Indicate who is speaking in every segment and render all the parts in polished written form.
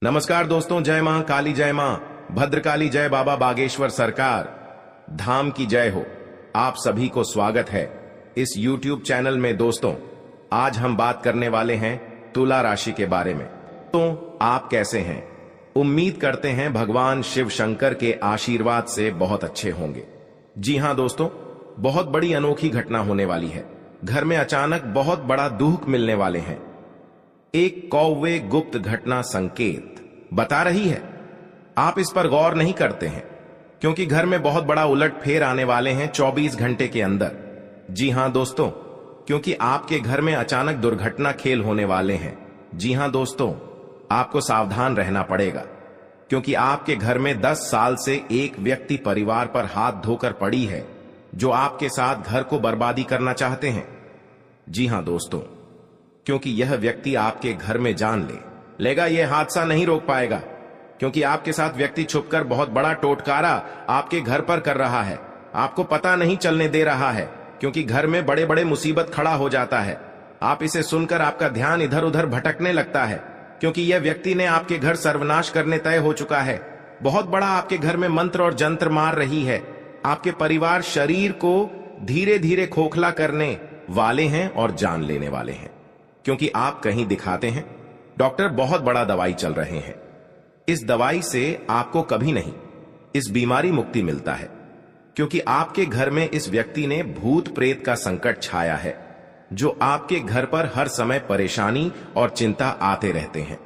Speaker 1: नमस्कार दोस्तों, जय मां काली, जय मां भद्रकाली, जय बाबा बागेश्वर सरकार, धाम की जय हो। आप सभी को स्वागत है इस YouTube चैनल में। दोस्तों, आज हम बात करने वाले हैं तुला राशि के बारे में। तो आप कैसे हैं? उम्मीद करते हैं भगवान शिव शंकर के आशीर्वाद से बहुत अच्छे होंगे। जी हां दोस्तों, बहुत बड़ी अनोखी घटना होने वाली है। घर में अचानक बहुत बड़ा दुख मिलने वाले हैं। एक कौवे गुप्त घटना संकेत बता रही है। आप इस पर गौर नहीं करते हैं क्योंकि घर में बहुत बड़ा उलटफेर आने वाले हैं 24 घंटे के अंदर। जी हां दोस्तों, क्योंकि आपके घर में अचानक दुर्घटना खेल होने वाले हैं। जी हां दोस्तों, आपको सावधान रहना पड़ेगा क्योंकि आपके घर में 10 साल से एक व्यक्ति परिवार पर हाथ धोकर पड़ी है जो आपके साथ घर को बर्बादी करना चाहते हैं। जी हां दोस्तों, क्योंकि यह व्यक्ति आपके घर में जान लेगा, यह हादसा नहीं रोक पाएगा क्योंकि आपके साथ व्यक्ति छुपकर बहुत बड़ा टोटकारा आपके घर पर कर रहा है। आपको पता नहीं चलने दे रहा है क्योंकि घर में बड़े बड़े मुसीबत खड़ा हो जाता है। आप इसे सुनकर आपका ध्यान इधर उधर भटकने लगता है क्योंकि यह व्यक्ति ने आपके घर सर्वनाश करने तय हो चुका है। बहुत बड़ा आपके घर में मंत्र और जंत्र मार रही है। आपके परिवार शरीर को धीरे धीरे खोखला करने वाले हैं और जान लेने वाले हैं क्योंकि आप कहीं दिखाते हैं डॉक्टर बहुत बड़ा दवाई चल रहे हैं। इस दवाई से आपको कभी नहीं इस बीमारी मुक्ति मिलता है क्योंकि आपके घर में इस व्यक्ति ने भूत प्रेत का संकट छाया है जो आपके घर पर हर समय परेशानी और चिंता आते रहते हैं।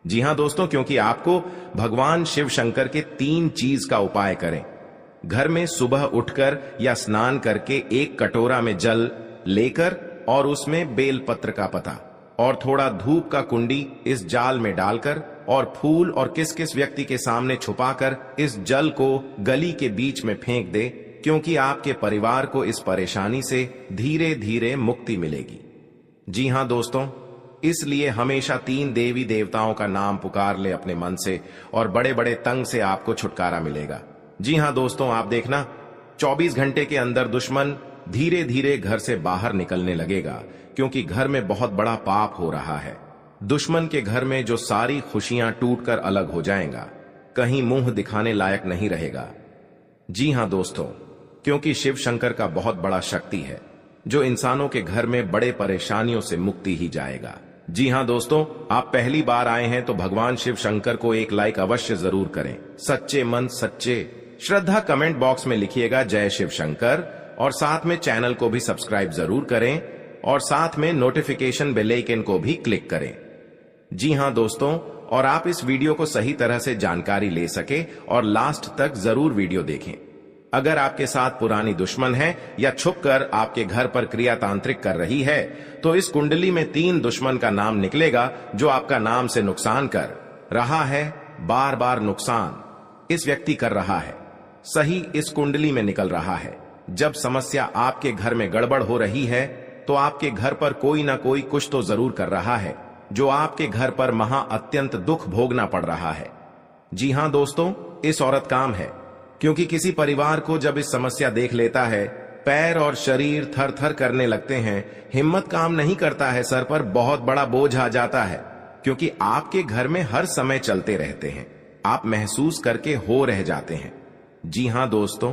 Speaker 1: जी हां दोस्तों, क्योंकि आपको भगवान शिव शंकर के 3 चीज का उपाय करें। घर में सुबह उठकर या स्नान करके एक कटोरा में जल लेकर और उसमें बेलपत्र का पता और थोड़ा धूप का कुंडी इस जाल में डालकर और फूल और किस किस व्यक्ति के सामने छुपाकर इस जल को गली के बीच में फेंक दे क्योंकि आपके परिवार को इस परेशानी से धीरे धीरे मुक्ति मिलेगी। जी हां दोस्तों, इसलिए हमेशा 3 देवी देवताओं का नाम पुकार ले अपने मन से और बड़े बड़े तंग से आपको छुटकारा मिलेगा। जी हां दोस्तों, आप देखना 24 घंटे के अंदर दुश्मन धीरे धीरे घर से बाहर निकलने लगेगा क्योंकि घर में बहुत बड़ा पाप हो रहा है। दुश्मन के घर में जो सारी खुशियां टूटकर अलग हो जाएगा, कहीं मुंह दिखाने लायक नहीं रहेगा। जी हां दोस्तों, क्योंकि शिव शंकर का बहुत बड़ा शक्ति है जो इंसानों के घर में बड़े परेशानियों से मुक्ति ही जाएगा। जी हां दोस्तों, आप पहली बार आए हैं तो भगवान शिव शंकर को एक लाइक अवश्य जरूर करें। सच्चे मन सच्चे श्रद्धा कमेंट बॉक्स में लिखिएगा जय शिव शंकर और साथ में चैनल को भी सब्सक्राइब जरूर करें और साथ में नोटिफिकेशन बेल आइकन को भी क्लिक करें। जी हां दोस्तों, और आप इस वीडियो को सही तरह से जानकारी ले सके और लास्ट तक जरूर वीडियो देखें। अगर आपके साथ पुरानी दुश्मन है या छुपकर आपके घर पर क्रिया तांत्रिक कर रही है तो इस कुंडली में 3 दुश्मन का नाम निकलेगा जो आपका नाम से नुकसान कर रहा है। बार बार नुकसान इस व्यक्ति कर रहा है, सही इस कुंडली में निकल रहा है। जब समस्या आपके घर में गड़बड़ हो रही है तो आपके घर पर कोई ना कोई कुछ तो जरूर कर रहा है जो आपके घर पर महा अत्यंत दुख भोगना पड़ रहा है। जी हां दोस्तों, इस औरत काम है क्योंकि किसी परिवार को जब इस समस्या देख लेता है, पैर और शरीर थर थर करने लगते हैं, हिम्मत काम नहीं करता है, सर पर बहुत बड़ा बोझ आ जाता है क्योंकि आपके घर में हर समय चलते रहते हैं। आप महसूस करके हो रह जाते हैं। जी हां दोस्तों,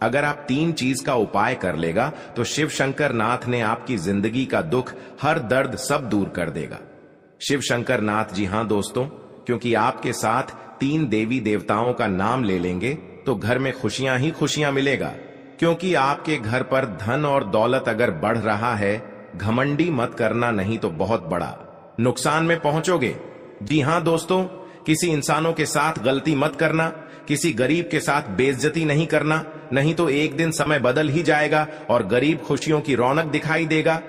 Speaker 1: अगर आप 3 चीज का उपाय कर लेगा तो शिव शंकर नाथ ने आपकी जिंदगी का दुख, हर दर्द सब दूर कर देगा। शिव शंकर नाथ, जी हां दोस्तों, क्योंकि आपके साथ 3 देवी देवताओं का नाम ले लेंगे तो घर में खुशियां ही खुशियां मिलेगा क्योंकि आपके घर पर धन और दौलत अगर बढ़ रहा है, घमंडी मत करना, नहीं तो बहुत बड़ा नुकसान में पहुंचोगे। जी हां दोस्तों, किसी इंसानों के साथ गलती मत करना, किसी गरीब के साथ बेइज्जती नहीं करना, नहीं तो एक दिन समय बदल ही जाएगा और गरीब खुशियों की रौनक दिखाई देगा।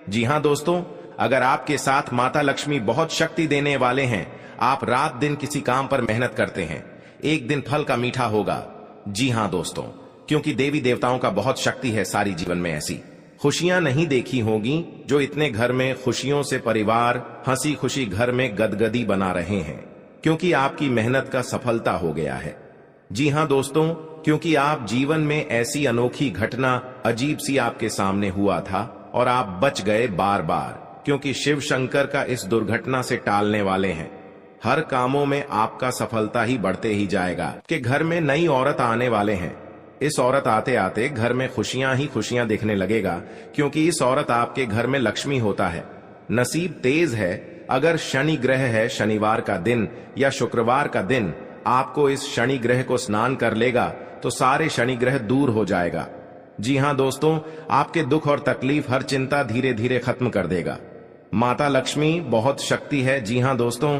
Speaker 1: जी हां दोस्तों, अगर आपके साथ माता लक्ष्मी बहुत शक्ति देने वाले हैं, आप रात दिन किसी काम पर मेहनत करते हैं, एक दिन फल का मीठा होगा। जी हां दोस्तों, क्योंकि देवी देवताओं का बहुत शक्ति है सारी जीवन में। ऐसी खुशियां नहीं देखी होगी जो इतने घर में खुशियों से परिवार हंसी खुशी घर में गदगदी बना रहे हैं क्योंकि आपकी मेहनत का सफलता हो गया है। जी हां दोस्तों, क्योंकि आप जीवन में ऐसी अनोखी घटना अजीब सी आपके सामने हुआ था और आप बच गए बार बार क्योंकि शिव शंकर का इस दुर्घटना से टालने वाले हैं। हर कामों में आपका सफलता ही बढ़ते ही जाएगा। कि घर में नई औरत आने वाले हैं। इस औरत आते आते घर में खुशियां ही खुशियां दिखने लगेगा, क्योंकि इस औरत आपके घर में लक्ष्मी होता है। नसीब तेज है। अगर शनि ग्रह है, शनिवार का दिन या शुक्रवार का दिन आपको इस शनि ग्रह को स्नान कर लेगा तो सारे शनि ग्रह दूर हो जाएगा। जी हां दोस्तों, आपके दुख और तकलीफ, हर चिंता धीरे धीरे खत्म कर देगा। माता लक्ष्मी बहुत शक्ति है। जी हां दोस्तों,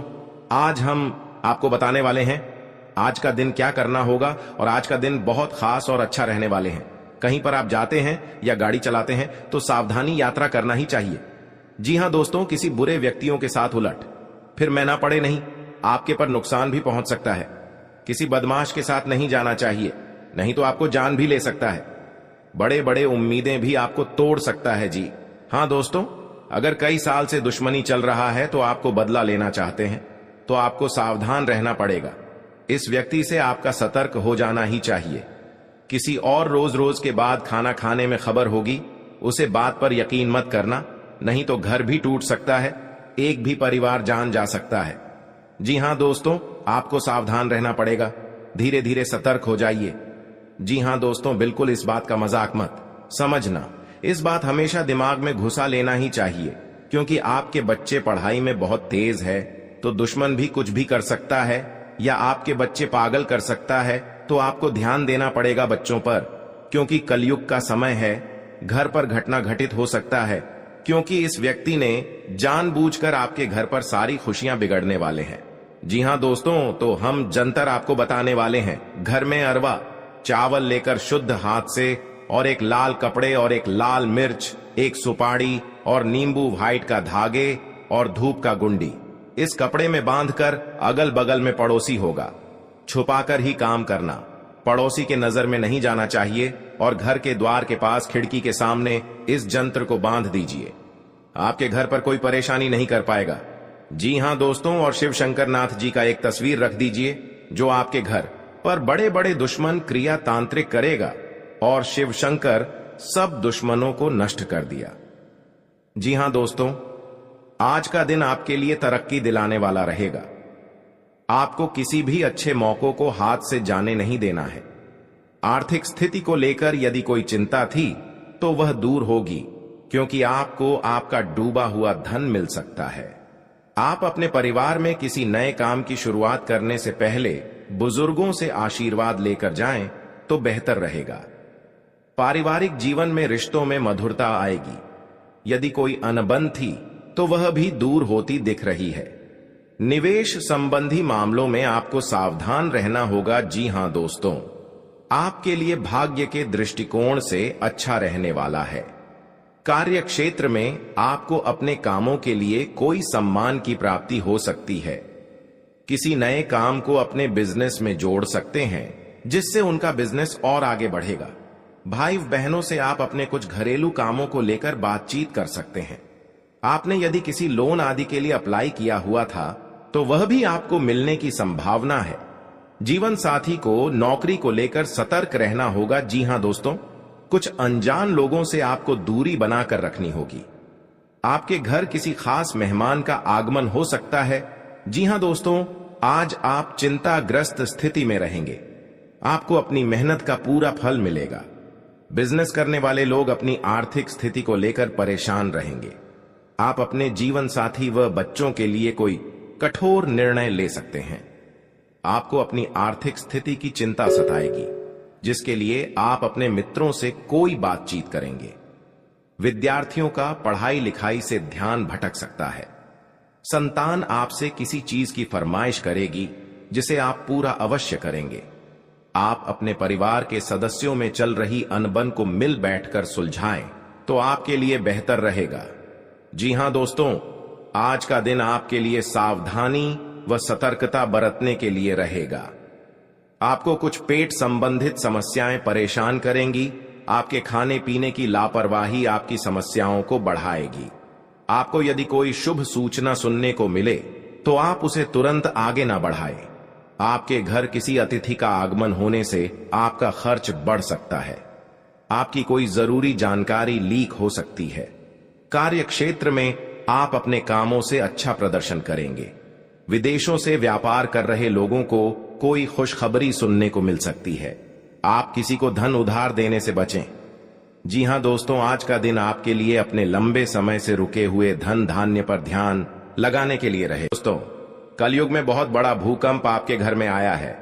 Speaker 1: आज हम आपको बताने वाले हैं आज का दिन क्या करना होगा, और आज का दिन बहुत खास और अच्छा रहने वाले हैं। कहीं पर आप जाते हैं या गाड़ी चलाते हैं तो सावधानी यात्रा करना ही चाहिए। जी हां दोस्तों, किसी बुरे व्यक्तियों के साथ उलट फिर मैना पड़े नहीं, आपके पर नुकसान भी पहुंच सकता है। किसी बदमाश के साथ नहीं जाना चाहिए, नहीं तो आपको जान भी ले सकता है। बड़े बड़े उम्मीदें भी आपको तोड़ सकता है। जी हां दोस्तों, अगर कई साल से दुश्मनी चल रहा है तो आपको बदला लेना चाहते हैं तो आपको सावधान रहना पड़ेगा। इस व्यक्ति से आपका सतर्क हो जाना ही चाहिए। किसी और रोज रोज के बाद खाना खाने में खबर होगी, उसे बात पर यकीन मत करना, नहीं तो घर भी टूट सकता है, एक भी परिवार जान जा सकता है। जी हां दोस्तों, आपको सावधान रहना पड़ेगा, धीरे धीरे सतर्क हो जाइए। जी हां दोस्तों, बिल्कुल इस बात का मजाक मत समझना। इस बात हमेशा दिमाग में घुसा लेना ही चाहिए, क्योंकि आपके बच्चे पढ़ाई में बहुत तेज है तो दुश्मन भी कुछ भी कर सकता है, या आपके बच्चे पागल कर सकता है, तो आपको ध्यान देना पड़ेगा बच्चों पर, क्योंकि कलयुग का समय है। घर पर घटना घटित हो सकता है, क्योंकि इस व्यक्ति ने जानबूझकर आपके घर पर सारी खुशियां बिगड़ने वाले हैं। जी हां दोस्तों, तो हम जंतर आपको बताने वाले हैं। घर में अरवा चावल लेकर शुद्ध हाथ से, और एक लाल कपड़े और एक लाल मिर्च, एक सुपारी और नींबू व्हाइट का धागे और धूप का गुंडी इस कपड़े में बांधकर अगल बगल में पड़ोसी होगा, छुपाकर ही काम करना। पड़ोसी के नजर में नहीं जाना चाहिए, और घर के द्वार के पास खिड़की के सामने इस जंत्र को बांध दीजिए। आपके घर पर कोई परेशानी नहीं कर पाएगा। जी हां दोस्तों, और शिव शंकर नाथ जी का एक तस्वीर रख दीजिए, जो आपके घर पर बड़े बड़े दुश्मन क्रिया तांत्रिक करेगा, और शिव शंकर सब दुश्मनों को नष्ट कर दिया। जी हां दोस्तों, आज का दिन आपके लिए तरक्की दिलाने वाला रहेगा। आपको किसी भी अच्छे मौकों को हाथ से जाने नहीं देना है। आर्थिक स्थिति को लेकर यदि कोई चिंता थी तो वह दूर होगी, क्योंकि आपको आपका डूबा हुआ धन मिल सकता है। आप अपने परिवार में किसी नए काम की शुरुआत करने से पहले बुजुर्गों से आशीर्वाद लेकर जाएं तो बेहतर रहेगा। पारिवारिक जीवन में रिश्तों में मधुरता आएगी। यदि कोई अनबन थी तो वह भी दूर होती दिख रही है। निवेश संबंधी मामलों में आपको सावधान रहना होगा। जी हां दोस्तों, आपके लिए भाग्य के दृष्टिकोण से अच्छा रहने वाला है। कार्य क्षेत्र में आपको अपने कामों के लिए कोई सम्मान की प्राप्ति हो सकती है। किसी नए काम को अपने बिजनेस में जोड़ सकते हैं, जिससे उनका बिजनेस और आगे बढ़ेगा। भाई बहनों से आप अपने कुछ घरेलू कामों को लेकर बातचीत कर सकते हैं। आपने यदि किसी लोन आदि के लिए अप्लाई किया हुआ था तो वह भी आपको मिलने की संभावना है। जीवन साथी को नौकरी को लेकर सतर्क रहना होगा। जी हां दोस्तों, कुछ अनजान लोगों से आपको दूरी बनाकर रखनी होगी। आपके घर किसी खास मेहमान का आगमन हो सकता है। जी हां दोस्तों, आज आप चिंताग्रस्त स्थिति में रहेंगे। आपको अपनी मेहनत का पूरा फल मिलेगा। बिजनेस करने वाले लोग अपनी आर्थिक स्थिति को लेकर परेशान रहेंगे। आप अपने जीवन साथी व बच्चों के लिए कोई कठोर निर्णय ले सकते हैं। आपको अपनी आर्थिक स्थिति की चिंता सताएगी, जिसके लिए आप अपने मित्रों से कोई बातचीत करेंगे। विद्यार्थियों का पढ़ाई लिखाई से ध्यान भटक सकता है। संतान आपसे किसी चीज की फरमाइश करेगी, जिसे आप पूरा अवश्य करेंगे। आप अपने परिवार के सदस्यों में चल रही अनबन को मिल बैठकर सुलझाएं तो आपके लिए बेहतर रहेगा। जी हां दोस्तों, आज का दिन आपके लिए सावधानी व सतर्कता बरतने के लिए रहेगा। आपको कुछ पेट संबंधित समस्याएं परेशान करेंगी। आपके खाने पीने की लापरवाही आपकी समस्याओं को बढ़ाएगी। आपको यदि कोई शुभ सूचना सुनने को मिले तो आप उसे तुरंत आगे ना बढ़ाएं। आपके घर किसी अतिथि का आगमन होने से आपका खर्च बढ़ सकता है। आपकी कोई जरूरी जानकारी लीक हो सकती है। कार्य क्षेत्र में आप अपने कामों से अच्छा प्रदर्शन करेंगे। विदेशों से व्यापार कर रहे लोगों को कोई खुशखबरी सुनने को मिल सकती है। आप किसी को धन उधार देने से बचें। जी हां दोस्तों, आज का दिन आपके लिए अपने लंबे समय से रुके हुए धन धान्य पर ध्यान लगाने के लिए रहे। दोस्तों, कलयुग में बहुत बड़ा भूकंप आपके घर में आया है।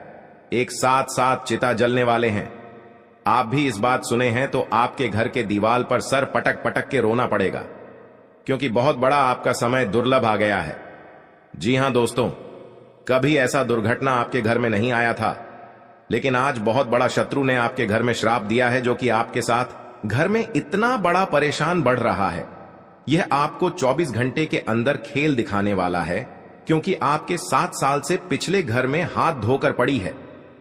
Speaker 1: एक साथ साथ चिता जलने वाले हैं। आप भी इस बात सुने हैं तो आपके घर के दीवार पर सर पटक पटक के रोना पड़ेगा, क्योंकि बहुत बड़ा आपका समय दुर्लभ आ गया है। जी हां दोस्तों, कभी ऐसा दुर्घटना आपके घर में नहीं आया था, लेकिन आज बहुत बड़ा शत्रु ने आपके घर में श्राप दिया है, जो कि आपके साथ घर में इतना बड़ा परेशान बढ़ रहा है। यह आपको 24 घंटे के अंदर खेल दिखाने वाला है, क्योंकि आपके 7 साल से पिछले घर में हाथ धोकर पड़ी है।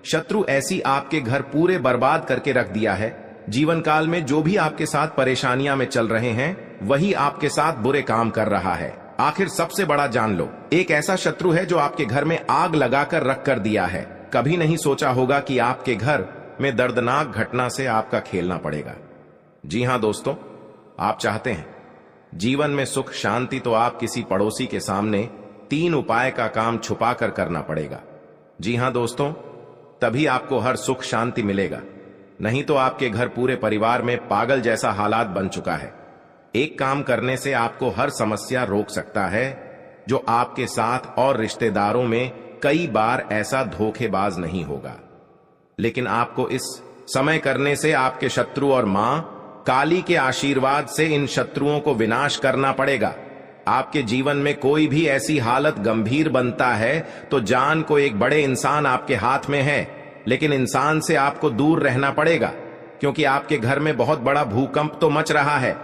Speaker 1: शत्रु ऐसी आपके घर पूरे बर्बाद करके रख दिया है। जीवन काल में जो भी आपके साथ परेशानियां में चल रहे हैं, वही आपके साथ बुरे काम कर रहा है। आखिर सबसे बड़ा जान लो, एक ऐसा शत्रु है जो आपके घर में आग लगाकर रख कर दिया है। कभी नहीं सोचा होगा कि आपके घर में दर्दनाक घटना से आपका खेलना पड़ेगा। जी हां दोस्तों, आप चाहते हैं जीवन में सुख शांति, तो आप किसी पड़ोसी के सामने 3 उपाय का काम छुपा कर करना पड़ेगा। जी हां दोस्तों, तभी आपको हर सुख शांति मिलेगा। नहीं तो आपके घर पूरे परिवार में पागल जैसा हालात बन चुका है। एक काम करने से आपको हर समस्या रोक सकता है, जो आपके साथ और रिश्तेदारों में कई बार ऐसा धोखेबाज नहीं होगा। लेकिन आपको इस समय करने से आपके शत्रु और मां काली के आशीर्वाद से इन शत्रुओं को विनाश करना पड़ेगा। आपके जीवन में कोई भी ऐसी हालत गंभीर बनता है तो जान को एक बड़े इंसान आपके हाथ में है, लेकिन इंसान से आपको दूर रहना पड़ेगा, क्योंकि आपके घर में बहुत बड़ा भूकंप तो मच रहा है।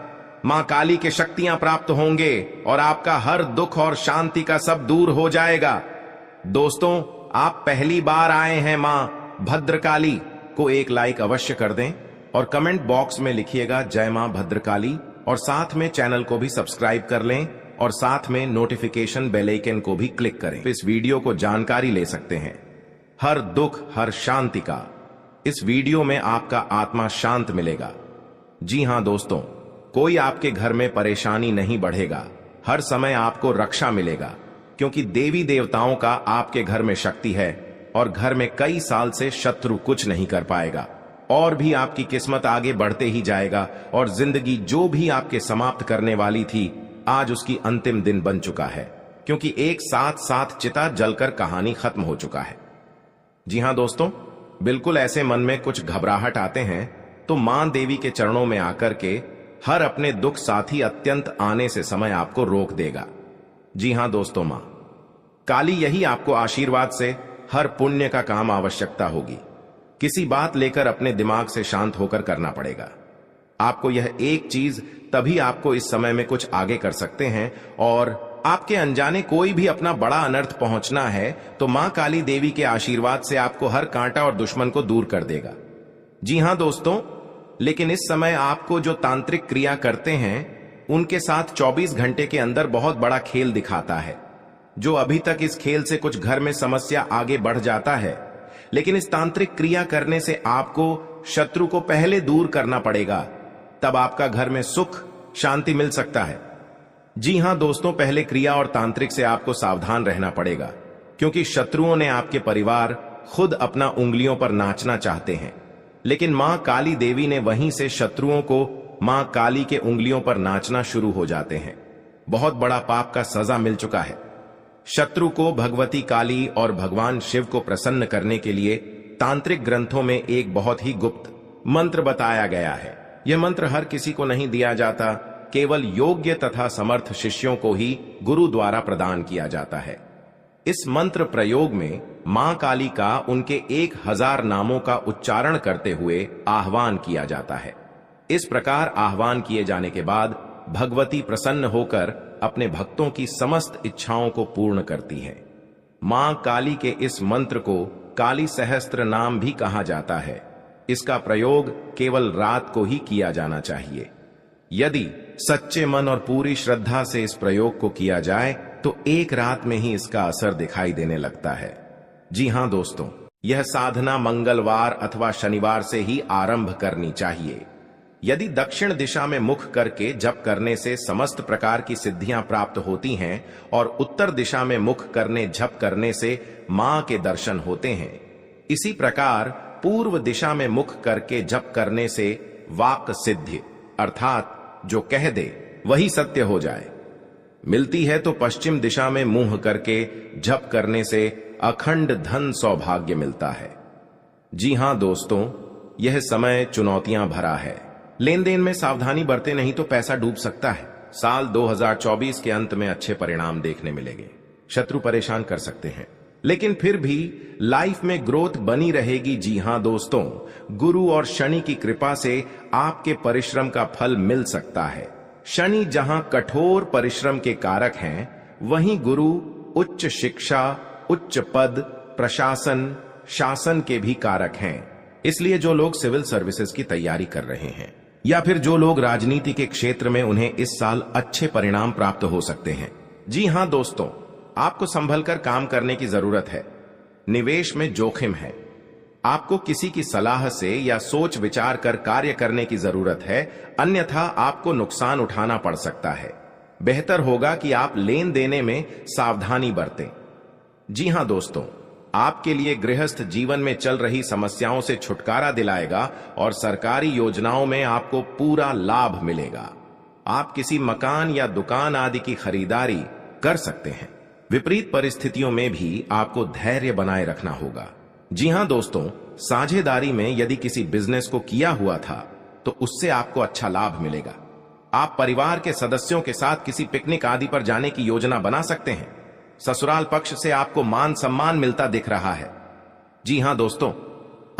Speaker 1: मां काली के शक्तियां प्राप्त होंगे और आपका हर दुख और शांति का सब दूर हो जाएगा। दोस्तों, आप पहली बार आए हैं मां भद्रकाली को एक लाइक अवश्य कर दें और कमेंट बॉक्स में लिखिएगा जय मां भद्रकाली, और साथ में चैनल को भी सब्सक्राइब कर लें और साथ में नोटिफिकेशन बेल आइकन को भी क्लिक करें। इस वीडियो को जानकारी ले सकते हैं हर दुख हर शांति का। इस वीडियो में आपका आत्मा शांत मिलेगा। जी हां दोस्तों, कोई आपके घर में परेशानी नहीं बढ़ेगा। हर समय आपको रक्षा मिलेगा, क्योंकि देवी देवताओं का आपके घर में शक्ति है और घर में कई साल से शत्रु कुछ नहीं कर पाएगा। और भी आपकी किस्मत आगे बढ़ते ही जाएगा और जिंदगी जो भी आपके समाप्त करने वाली थी, आज उसकी अंतिम दिन बन चुका है, क्योंकि एक साथ साथ चिता जलकर कहानी खत्म हो चुका है। जी हां दोस्तों, बिल्कुल ऐसे मन में कुछ घबराहट आते हैं तो मां देवी के चरणों में आकर के हर अपने दुख साथी अत्यंत आने से समय आपको रोक देगा। जी हां दोस्तों, मां काली यही आपको आशीर्वाद से हर पुण्य का काम आवश्यकता होगी। किसी बात लेकर अपने दिमाग से शांत होकर करना पड़ेगा। आपको यह एक चीज तभी आपको इस समय में कुछ आगे कर सकते हैं, और आपके अनजाने कोई भी अपना बड़ा अनर्थ पहुंचना है तो मां काली देवी के आशीर्वाद से आपको हर कांटा और दुश्मन को दूर कर देगा। जी हां दोस्तों, लेकिन इस समय आपको जो तांत्रिक क्रिया करते हैं, उनके साथ 24 घंटे के अंदर बहुत बड़ा खेल दिखाता है। जो अभी तक इस खेल से कुछ घर में समस्या आगे बढ़ जाता है, लेकिन इस तांत्रिक क्रिया करने से आपको शत्रु को पहले दूर करना पड़ेगा, तब आपका घर में सुख शांति मिल सकता है। जी हां दोस्तों, पहले क्रिया और तांत्रिक से आपको सावधान रहना पड़ेगा, क्योंकि शत्रुओं ने आपके परिवार खुद अपना उंगलियों पर नाचना चाहते हैं, लेकिन मां काली देवी ने वहीं से शत्रुओं को मां काली के उंगलियों पर नाचना शुरू हो जाते हैं। बहुत बड़ा पाप का सजा मिल चुका है। शत्रु को भगवती काली और भगवान शिव को प्रसन्न करने के लिए तांत्रिक ग्रंथों में एक बहुत ही गुप्त मंत्र बताया गया है। यह मंत्र हर किसी को नहीं दिया जाता, केवल योग्य तथा समर्थ शिष्यों को ही गुरु द्वारा प्रदान किया जाता है। इस मंत्र प्रयोग में मां काली का उनके 1000 नामों का उच्चारण करते हुए आह्वान किया जाता है। इस प्रकार आह्वान किए जाने के बाद भगवती प्रसन्न होकर अपने भक्तों की समस्त इच्छाओं को पूर्ण करती है। मां काली के इस मंत्र को काली सहस्त्र नाम भी कहा जाता है। इसका प्रयोग केवल रात को ही किया जाना चाहिए। यदि सच्चे मन और पूरी श्रद्धा से इस प्रयोग को किया जाए तो एक रात में ही इसका असर दिखाई देने लगता है। जी हां दोस्तों, यह साधना मंगलवार अथवा शनिवार से ही आरंभ करनी चाहिए। यदि दक्षिण दिशा में मुख करके जप करने से समस्त प्रकार की सिद्धियां प्राप्त होती हैं और उत्तर दिशा में मुख करने जप करने से मां के दर्शन होते हैं, इसी प्रकार पूर्व दिशा में मुख करके जप करने से वाक सिद्धि अर्थात जो कह दे वही सत्य हो जाए मिलती है, तो पश्चिम दिशा में मुंह करके जप करने से अखंड धन सौभाग्य मिलता है। जी हां दोस्तों, यह समय चुनौतियां भरा है। लेन देन में सावधानी बरते नहीं तो पैसा डूब सकता है। साल 2024 के अंत में अच्छे परिणाम देखने मिलेंगे। शत्रु परेशान कर सकते हैं, लेकिन फिर भी लाइफ में ग्रोथ बनी रहेगी। जी हां दोस्तों, गुरु और शनि की कृपा से आपके परिश्रम का फल मिल सकता है। शनि जहां कठोर परिश्रम के कारक हैं, वहीं गुरु उच्च शिक्षा, उच्च पद, प्रशासन, शासन के भी कारक हैं। इसलिए जो लोग सिविल सर्विसेज की तैयारी कर रहे हैं या फिर जो लोग राजनीति के क्षेत्र में, उन्हें इस साल अच्छे परिणाम प्राप्त हो सकते हैं। जी हां दोस्तों, आपको संभल कर काम करने की जरूरत है। निवेश में जोखिम है। आपको किसी की सलाह से या सोच विचार कर कार्य करने की जरूरत है, अन्यथा आपको नुकसान उठाना पड़ सकता है। बेहतर होगा कि आप लेन देने में सावधानी बरतें। जी हां दोस्तों, आपके लिए गृहस्थ जीवन में चल रही समस्याओं से छुटकारा दिलाएगा और सरकारी योजनाओं में आपको पूरा लाभ मिलेगा। आप किसी मकान या दुकान आदि की खरीदारी कर सकते हैं। विपरीत परिस्थितियों में भी आपको धैर्य बनाए रखना होगा। जी हां दोस्तों, साझेदारी में यदि किसी बिजनेस को किया हुआ था तो उससे आपको अच्छा लाभ मिलेगा। आप परिवार के सदस्यों के साथ किसी पिकनिक आदि पर जाने की योजना बना सकते हैं। ससुराल पक्ष से आपको मान सम्मान मिलता दिख रहा है। जी हां दोस्तों,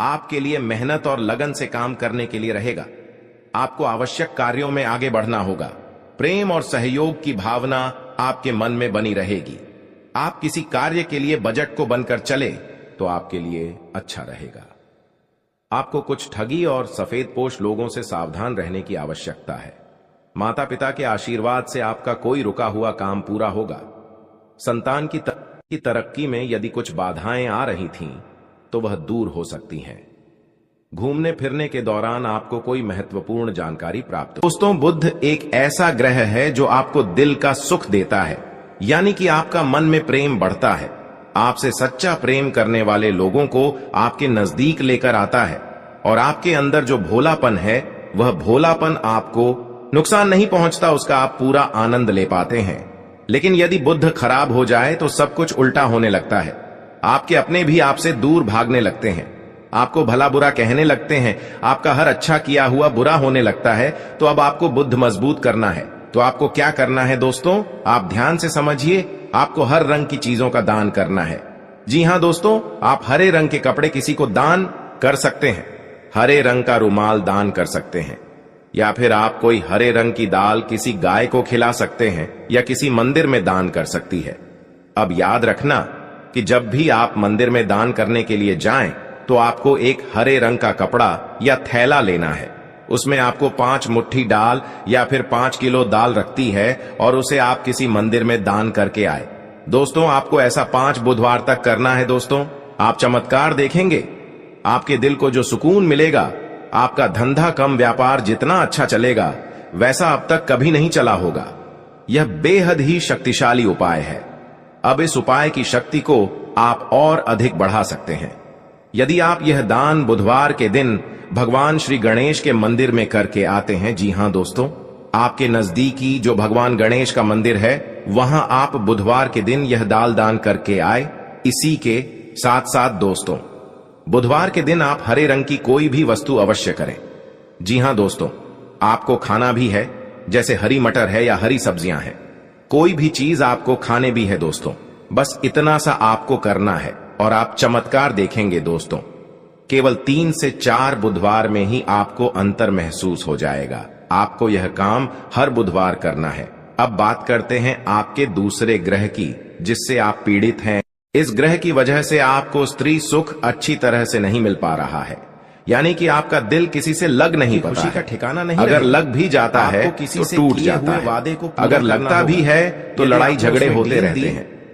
Speaker 1: आपके लिए मेहनत और लगन से काम करने के लिए रहेगा। आपको आवश्यक कार्यों में आगे बढ़ना होगा। प्रेम और सहयोग की भावना आपके मन में बनी रहेगी। आप किसी कार्य के लिए बजट को बनकर चले तो आपके लिए अच्छा रहेगा। आपको कुछ ठगी और सफेदपोश लोगों से सावधान रहने की आवश्यकता है। माता पिता के आशीर्वाद से आपका कोई रुका हुआ काम पूरा होगा। संतान की तरक्की में यदि कुछ बाधाएं आ रही थीं, तो वह दूर हो सकती हैं। घूमने फिरने के दौरान आपको कोई महत्वपूर्ण जानकारी प्राप्त। दोस्तों, बुध एक ऐसा ग्रह है जो आपको दिल का सुख देता है, यानी कि आपका मन में प्रेम बढ़ता है। आपसे सच्चा प्रेम करने वाले लोगों को आपके नजदीक लेकर आता है और आपके अंदर जो भोलापन है, वह भोलापन आपको नुकसान नहीं पहुंचता, उसका आप पूरा आनंद ले पाते हैं। लेकिन यदि बुध खराब हो जाए तो सब कुछ उल्टा होने लगता है। आपके अपने भी आपसे दूर भागने लगते हैं, आपको भला बुरा कहने लगते हैं, आपका हर अच्छा किया हुआ बुरा होने लगता है। तो अब आपको बुद्ध मजबूत करना है। तो आपको क्या करना है दोस्तों, आप ध्यान से समझिए। आपको हर रंग की चीजों का दान करना है। जी हां दोस्तों, आप हरे रंग के कपड़े किसी को दान कर सकते हैं। हरे रंग का रुमाल दान कर सकते हैं, या फिर आप कोई हरे रंग की दाल किसी गाय को खिला सकते हैं या किसी मंदिर में दान कर सकती है। अब याद रखना कि जब भी आप मंदिर में दान करने के लिए जाएं, तो आपको एक हरे रंग का कपड़ा या थैला लेना है। उसमें आपको 5 मुट्ठी दाल या फिर 5 किलो दाल रखती है और उसे आप किसी मंदिर में दान करके आए। दोस्तों, आपको ऐसा 5 बुधवार तक करना है। दोस्तों, आप चमत्कार देखेंगे। आपके दिल को जो सुकून मिलेगा, आपका धंधा कम व्यापार जितना अच्छा चलेगा, वैसा अब तक कभी नहीं चला होगा। यह बेहद ही शक्तिशाली उपाय है। अब इस उपाय की शक्ति को आप और अधिक बढ़ा सकते हैं यदि आप यह दान बुधवार के दिन भगवान श्री गणेश के मंदिर में करके आते हैं। जी हां दोस्तों, आपके नजदीकी जो भगवान गणेश का मंदिर है, वहां आप बुधवार के दिन यह दाल दान करके आए। इसी के साथ साथ दोस्तों, बुधवार के दिन आप हरे रंग की कोई भी वस्तु अवश्य करें। जी हां दोस्तों, आपको खाना भी है, जैसे हरी मटर है या हरी सब्जियां हैं। कोई भी चीज आपको खाने भी है दोस्तों। बस इतना सा आपको करना है और आप चमत्कार देखेंगे दोस्तों। केवल 3 से 4 बुधवार में ही आपको अंतर महसूस हो जाएगा। आपको यह काम हर बुधवार करना है। अब बात करते हैं आपके दूसरे ग्रह की, जिससे आप पीड़ित हैं। इस ग्रह की वजह से आपको स्त्री सुख अच्छी तरह से नहीं मिल पा रहा है, यानी कि आपका दिल किसी से लग नहीं पाता, खुशी का ठिकाना नहीं। अगर लग भी जाता है तो टूट जाता है। वादे को अगर लगता भी है तो लड़ाई झगड़े होते रहते हैं।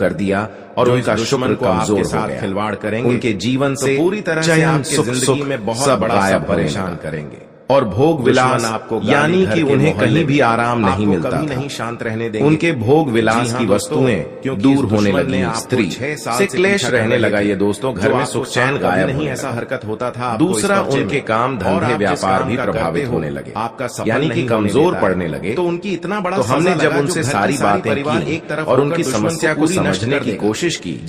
Speaker 1: कर दिया और
Speaker 2: जो
Speaker 1: उनका
Speaker 2: इस
Speaker 1: शुक्र
Speaker 2: दुश्मन को आपके
Speaker 1: कमजोर हो
Speaker 2: साथ
Speaker 1: गया।
Speaker 2: खिलवाड़ करेंगे,
Speaker 1: उनके जीवन
Speaker 2: तो
Speaker 1: से
Speaker 2: पूरी तरह से
Speaker 1: चयन,
Speaker 2: आपकी
Speaker 1: सुख,
Speaker 2: जिंदगी
Speaker 1: सुख
Speaker 2: में बहुत
Speaker 1: सब
Speaker 2: बड़ा
Speaker 1: गायब
Speaker 2: परेशान
Speaker 1: परेशान
Speaker 2: करेंगे।
Speaker 1: और भोग विलास
Speaker 2: दुश्मन आपको गाली
Speaker 1: यानी
Speaker 2: घर
Speaker 1: कि
Speaker 2: के
Speaker 1: उन्हें
Speaker 2: मोहल्ले
Speaker 1: कहीं भी
Speaker 2: में
Speaker 1: आराम नहीं
Speaker 2: आपको
Speaker 1: मिलता
Speaker 2: कभी
Speaker 1: था।
Speaker 2: नहीं शांत रहने देंगे।
Speaker 1: उनके भोग विलास
Speaker 2: जी हाँ
Speaker 1: की
Speaker 2: दोस्तों,
Speaker 1: वस्तुएं
Speaker 2: क्योंकि
Speaker 1: दूर
Speaker 2: इस
Speaker 1: होने
Speaker 2: दुश्मन
Speaker 1: लगी।
Speaker 2: ने आपको
Speaker 1: स्त्री
Speaker 2: 6 साल
Speaker 1: से
Speaker 2: से
Speaker 1: क्लेश
Speaker 2: पीछा कर
Speaker 1: रहने
Speaker 2: रही
Speaker 1: लगा।
Speaker 2: थी।
Speaker 1: ये दोस्तों घर
Speaker 2: जो
Speaker 1: में
Speaker 2: आपको
Speaker 1: सुख चैन
Speaker 2: साथ
Speaker 1: गायब
Speaker 2: कभी नहीं
Speaker 1: होने
Speaker 2: ऐसा
Speaker 1: लगा।
Speaker 2: हरकत होता था आपको
Speaker 1: दूसरा
Speaker 2: इस पर्चे
Speaker 1: उनके
Speaker 2: में।
Speaker 1: काम
Speaker 2: और
Speaker 1: धंधे
Speaker 2: आप जिस
Speaker 1: व्यापार
Speaker 2: काम
Speaker 1: भी
Speaker 2: का
Speaker 1: प्रभावित
Speaker 2: करते
Speaker 1: होने
Speaker 2: हो,
Speaker 1: लगे,
Speaker 2: आपका सफल
Speaker 1: यानी कि
Speaker 2: नहीं होने
Speaker 1: कमजोर
Speaker 2: देता है।
Speaker 1: पड़ने लगे।
Speaker 2: तो उनकी इतना बड़ा
Speaker 1: तो हमने
Speaker 2: सजा
Speaker 1: जब
Speaker 2: लगा,
Speaker 1: उनसे
Speaker 2: जो घर
Speaker 1: सारी
Speaker 2: की सारी
Speaker 1: बातें
Speaker 2: परिवार
Speaker 1: की
Speaker 2: एक तरफ
Speaker 1: और
Speaker 2: होकर
Speaker 1: उनकी
Speaker 2: दुश्मन को
Speaker 1: समस्या को
Speaker 2: पूरी नष्ट
Speaker 1: समझने
Speaker 2: कर
Speaker 1: की
Speaker 2: देगा।
Speaker 1: कोशिश की